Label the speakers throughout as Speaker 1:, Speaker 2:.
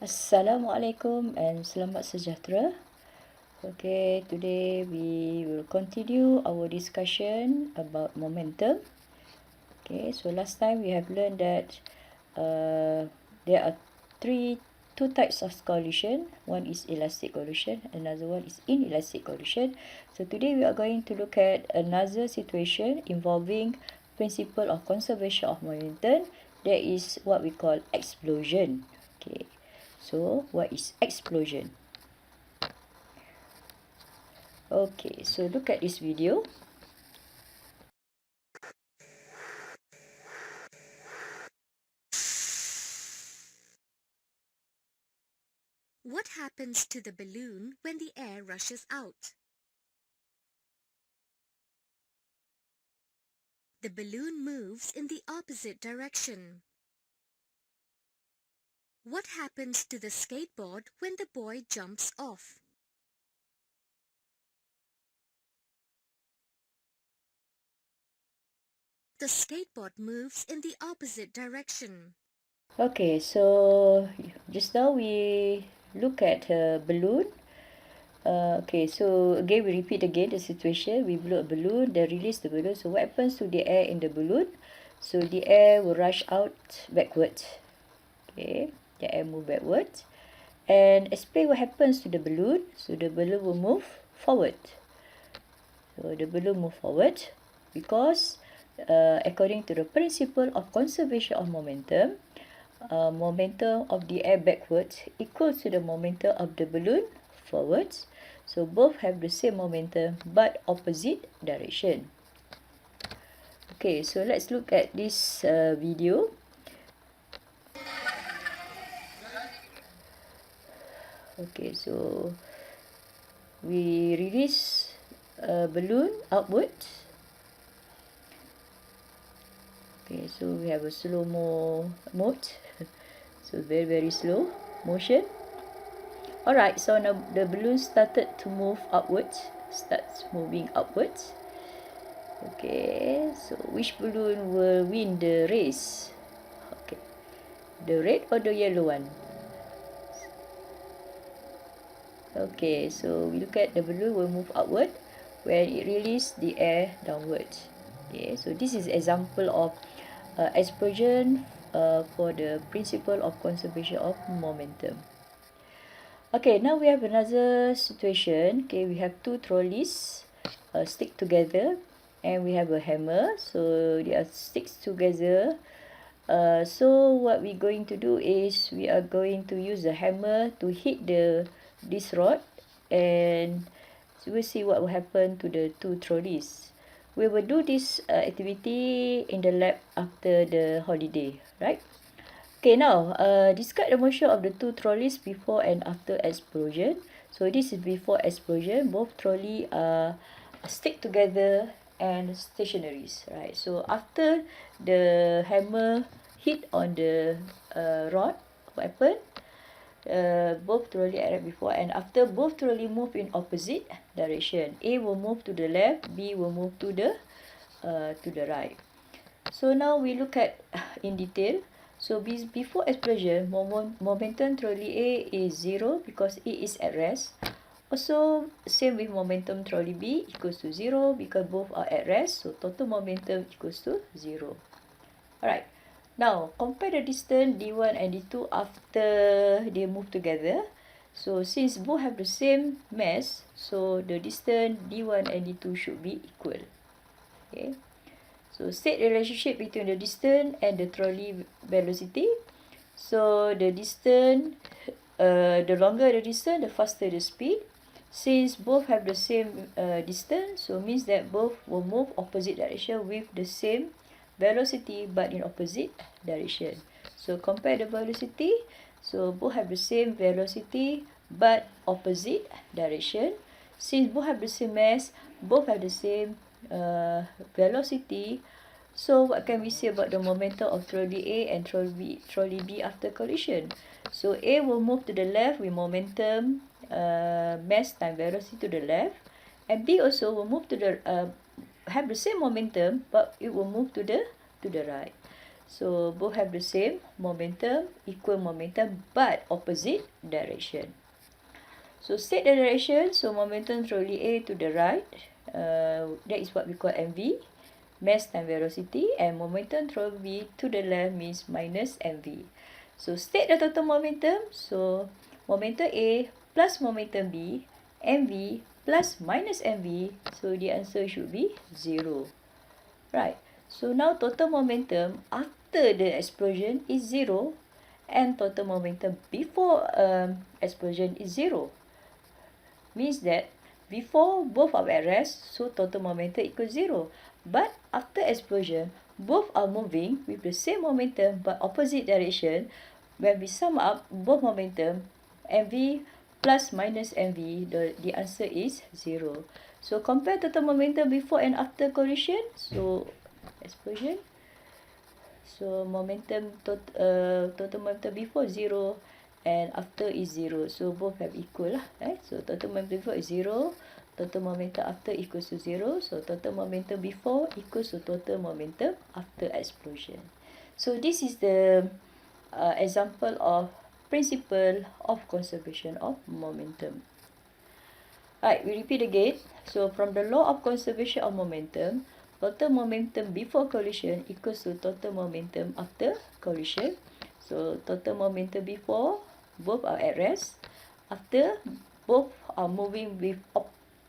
Speaker 1: Assalamualaikum and selamat sejahtera. Okay, today we will continue our discussion about momentum. Okay, so last time we have learned that there are two types of collision. One is elastic collision, another one is inelastic collision. So today we are going to look at another situation involving principle of conservation of momentum. That is what we call explosion. Okay. So, what is explosion? Okay, so look at this video.
Speaker 2: What happens to the balloon when the air rushes out? The balloon moves in the opposite direction. What happens to the skateboard when the boy jumps off? The skateboard moves in the opposite direction.
Speaker 1: Okay, so just now we look at a balloon. Okay, so again we repeat again the situation. We blow a balloon, then release the balloon. So what happens to the air in the balloon? So the air will rush out backwards. Okay, the air move backwards. And explain what happens to the balloon. So the balloon will move forward. So the balloon move forward because according to the principle of conservation of momentum, momentum of the air backwards equals to the momentum of the balloon forwards. So both have the same momentum but opposite direction. Okay, so let's look at this video. Okay, so we release a balloon outwards. Okay, so we have a slow-mo mode. So very slow motion. Alright, so now the balloon started to move upwards. Starts moving upwards. Okay, so which balloon will win the race? Okay, the red or the yellow one? Okay, so we look at the balloon will move upward when it release the air downwards. Okay, so this is example of explosion for the principle of conservation of momentum. Okay, now we have another situation. Okay, we have two trolleys stick together and we have a hammer. So they are sticks together. So what we're going to do is we are going to use the hammer to hit this rod, and we'll see what will happen to the two trolleys. We will do this activity in the lab after the holiday, right? Okay, now describe the motion of the two trolleys before and after explosion. So this is before explosion. Both trolley are stick together and stationaries, right? So after the hammer hit on the rod, what happened? Both trolley are right before and after. Both trolley move in opposite direction. A will move to the left, B will move to the right. So now we look at in detail. So before explosion, momentum trolley A is 0 because it is at rest. Also, same with momentum trolley B equals to 0 because both are at rest. So total momentum equals to 0. Alright. Now, compare the distance D1 and D2 after they move together. So since both have the same mass, so the distance D1 and D2 should be equal. Okay. So state the relationship between the distance and the trolley velocity. So the distance, the longer the distance, the faster the speed. Since both have the same distance, so means that both will move opposite direction with the same velocity but in opposite direction. So compare the velocity. So both have the same velocity but opposite direction. Since both have the same mass, both have the same velocity. So what can we say about the momentum of trolley A and trolley B after collision? So A will move to the left with momentum mass times velocity to the left, and B also will move to the have the same momentum but it will move to the right. So both have the same momentum, equal momentum, but opposite direction. So state the direction, so momentum through A to the right, that is what we call mv, mass times velocity, and momentum through V to the left means minus mv. So state the total momentum, so momentum A plus momentum B, mv plus minus mv, so the answer should be 0. Right, so now total momentum after the explosion is 0, and total momentum before explosion is 0. Means that before both are at rest, so total momentum equals 0. But after explosion, both are moving with the same momentum but opposite direction. When we sum up both momentum, mv plus minus mv, the answer is 0. So compare total momentum before and after collision. So explosion. So total momentum before 0 and after is 0. So both have equal lah. So total momentum before is 0. Total momentum after equals to 0. So total momentum before equals to total momentum after explosion. So this is the example of principle of conservation of momentum. Right, we repeat again. So from the law of conservation of momentum, total momentum before collision equals to total momentum after collision. So total momentum before, both are at rest. After, both are moving with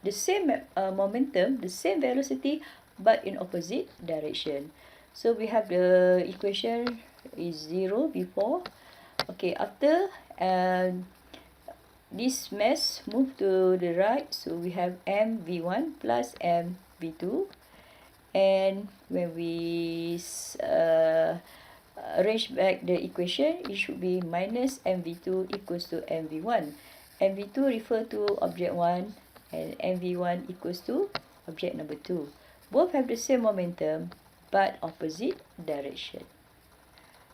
Speaker 1: the same momentum, the same velocity, but in opposite direction. So we have the equation is 0 before. Okay, after, this mass move to the right, so we have mv1 plus mv2, and when we arrange back the equation, it should be minus mv2 equals to mv1. mv2 refer to object 1 and mv1 equals to object number 2. Both have the same momentum but opposite direction.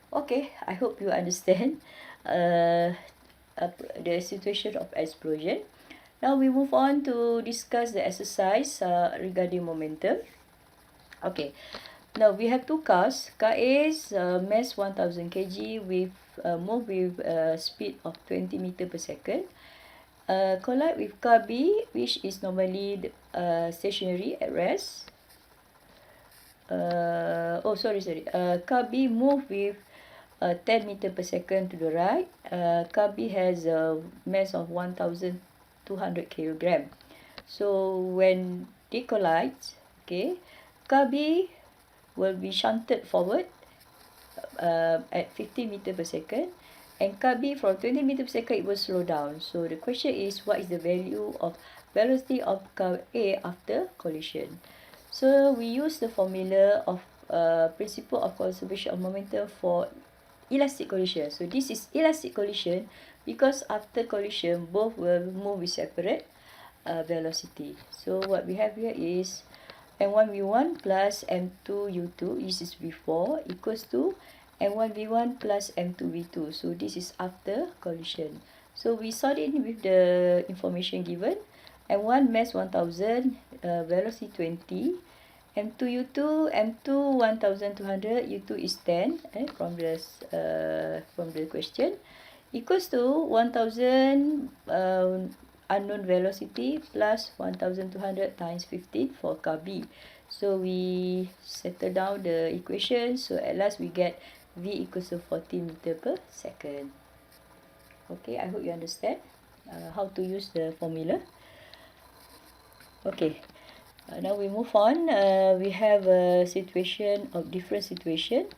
Speaker 1: Okay, I hope you understand the situation of explosion. Now we move on to discuss the exercise regarding momentum. Okay, now we have two cars. Car A is mass 1000 kg with move with speed of 20 meter per second. Collide with car B, which is normally stationary at rest. Car B move with 10 meter per second to the right. Car B has a mass of 1200 kg. So when they collide, okay, car B will be shunted forward at 50 meter per second, and car B from 20 meter per second it will slow down. So the question is, what is the value of velocity of car A after collision? So we use the formula of principle of conservation of momentum for elastic collision. So this is elastic collision because after collision both will move with separate velocity. So what we have here is m1v1 plus m2u2, this is before, equals to m1v1 plus m2v2. So this is after collision. So we sort it with the information given. m1 mass 1000, velocity 20. m2u2, m2 1200, u2 is 10 from the question, equals to 1000 unknown velocity plus 1200 times 15 for car B. So we settle down the equation. So at last we get V equals to 40 meter per second. Okay, I hope you understand how to use the formula. Okay, now we move on. We have a situation of different situation.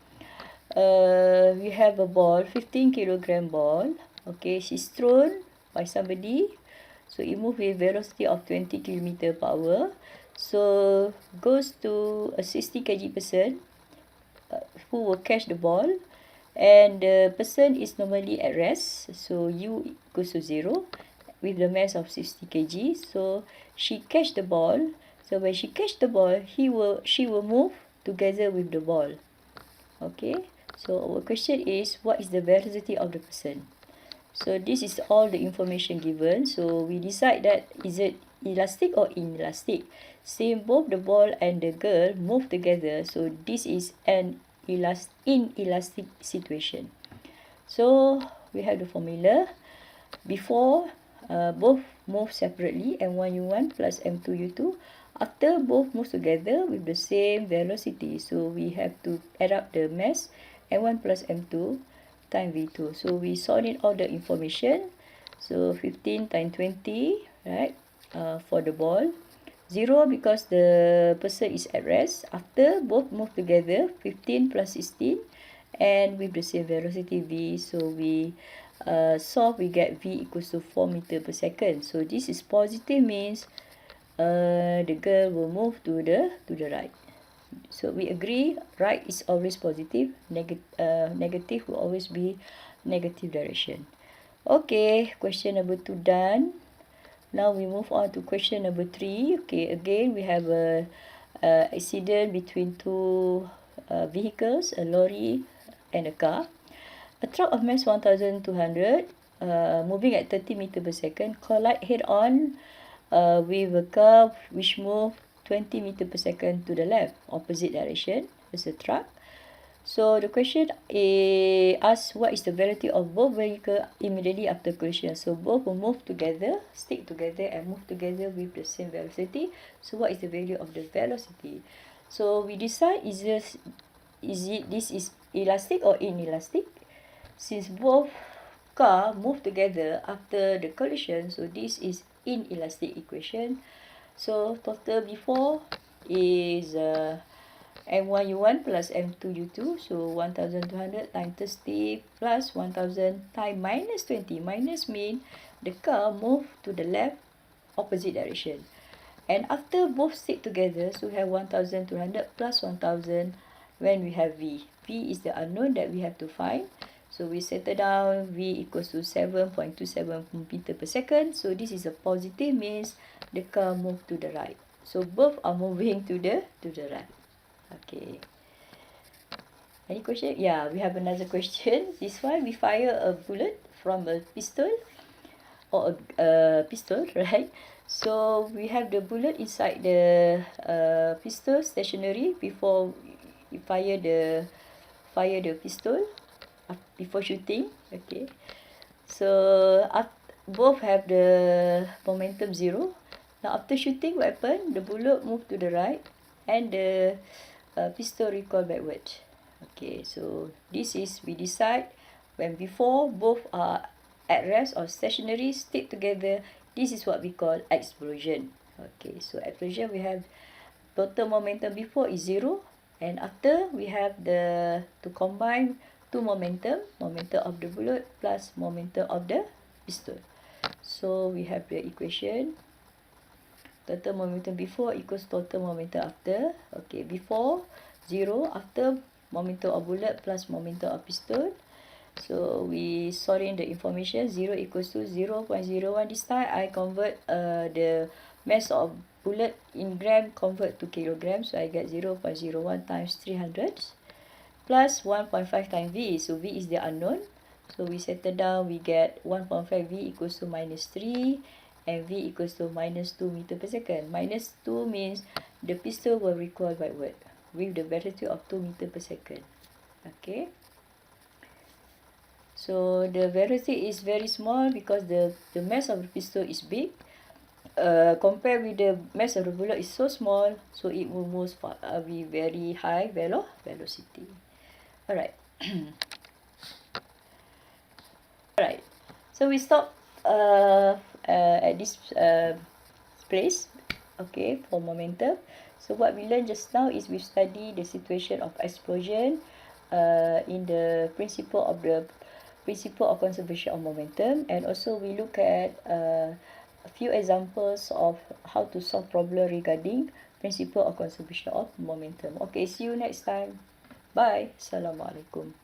Speaker 1: We have a ball, 15 kilogram ball. Okay, she's thrown by somebody. So it moves with velocity of 20 km per hour. So goes to a 60 kg person who will catch the ball, and the person is normally at rest. So U equals to 0 with the mass of 60 kg. So she catch the ball. So when she catch the ball, she will move together with the ball. Okay. So our question is, what is the velocity of the person? So this is all the information given. So we decide that is it elastic or inelastic. Since both the ball and the girl move together, so this is an inelastic situation. So we have the formula. Before both move separately, m1u1 plus m2u2. After both move together with the same velocity, so we have to add up the mass m1 plus m2 times v2. So we sort in all the information. So 15 times 20, right, for the ball. 0 because the person is at rest. After both move together, 15 plus 16, and with the same velocity v, so we solve, we get v equals to 4 meter per second. So this is positive, means the girl will move to the right. So we agree right is always positive, negative will always be negative direction. Okay, question number 2 done. Now we move on to question number 3. Okay, again we have a accident between two vehicles, a lorry and a car. A truck of mass 1200 moving at 30 meter per second collide head-on with a car which move 20 meter per second to the left, opposite direction as a truck. So the question asks what is the velocity of both vehicles immediately after collision. So both will move together, stick together and move together with the same velocity. So what is the value of the velocity? So we decide this is elastic or inelastic. Since both car move together after the collision, so this is inelastic equation. So total before is m1u1 plus m2u2, so 1200 times 30 plus 1000 times minus 20. Minus mean the car move to the left opposite direction. And after both stick together, so we have 1200 plus 1000 when we have v. V is the unknown that we have to find. So we settle down, v equals to 7.27 meter per second. So this is a positive, means the car move to the right. So both are moving to the right. Okay. Any question? Yeah, we have another question. This one, we fire a bullet from a pistol or a pistol, right? So we have the bullet inside the pistol stationary before you fire the pistol before shooting. Okay. So both have the momentum 0. Now after shooting, what happened? The bullet moved to the right and the pistol recoil backward. Okay, so this is we decide when before both are at rest or stationary, stick together. This is what we call explosion. Okay, so explosion, we have total momentum before is 0, and after we have the to combine two momentum of the bullet plus momentum of the pistol. So we have the equation. Total momentum before equals total momentum after. Okay, before 0, after momentum of bullet plus momentum of pistol. So we sort in the information. 0 equals to 0.01. This time I convert the mass of bullet in gram, convert to kilogram. So I get 0.01 times 300 plus 1.5 times v. So v is the unknown. So we settle down, we get 1.5 v equals to minus 3 and v equals to minus 2 meter per second. Minus 2 means the pistol will recoil backward with the velocity of 2 meter per second. Okay. So the velocity is very small because the mass of the pistol is big. Compared with the mass of the bullet is so small, so it will move be very high velocity. Alright. Alright. So we stop at this place. Okay, for momentum. So what we learned just now is we study the situation of explosion in the principle of conservation of momentum, and also we look at a few examples of how to solve problem regarding principle of conservation of momentum. Okay, see you next time. Bye. Assalamualaikum.